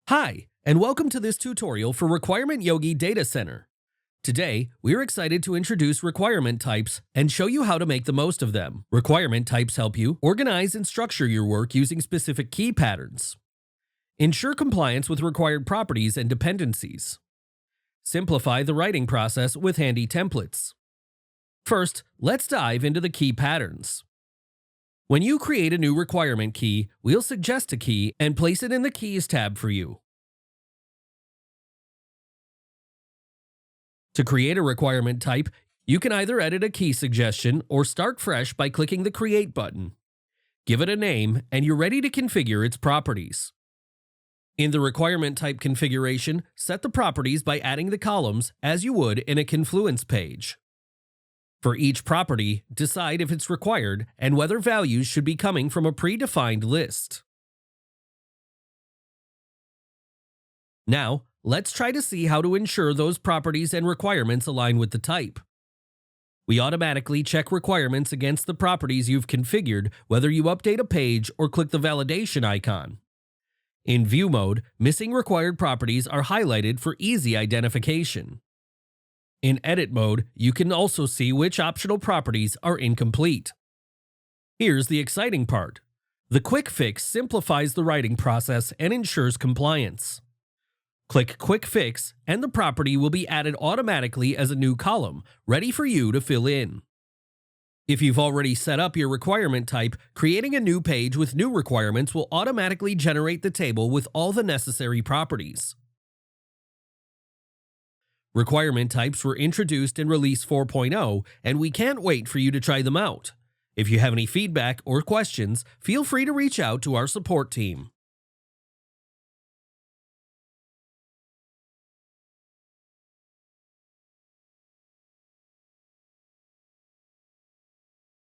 Hi, and welcome to this tutorial for Requirement Yogi Data Center. Today, we're excited to introduce requirement types and show you how to make the most of them. Requirement types help you organize and structure your work using specific key patterns. Ensure compliance with required properties and dependencies. Simplify the writing process with handy templates. First, let's dive into the key patterns. When you create a new requirement key, we'll suggest a key and place it in the Keys tab for you. To create a requirement type, you can either edit a key suggestion or start fresh by clicking the Create button. Give it a name, and you're ready to configure its properties. In the requirement type configuration, set the properties by adding the columns as you would in a Confluence page. For each property, decide if it's required and whether values should be coming from a predefined list. Now, let's try to see how to ensure those properties and requirements align with the type. We automatically check requirements against the properties you've configured, whether you update a page or click the validation icon. In View mode, missing required properties are highlighted for easy identification. In Edit mode, you can also see which optional properties are incomplete. Here's the exciting part. The quick fix simplifies the writing process and ensures compliance. Click Quick Fix, and the property will be added automatically as a new column, ready for you to fill in. If you've already set up your requirement type, creating a new page with new requirements will automatically generate the table with all the necessary properties. Requirement types were introduced in Release 4.0, and we can't wait for you to try them out. If you have any feedback or questions, feel free to reach out to our support team.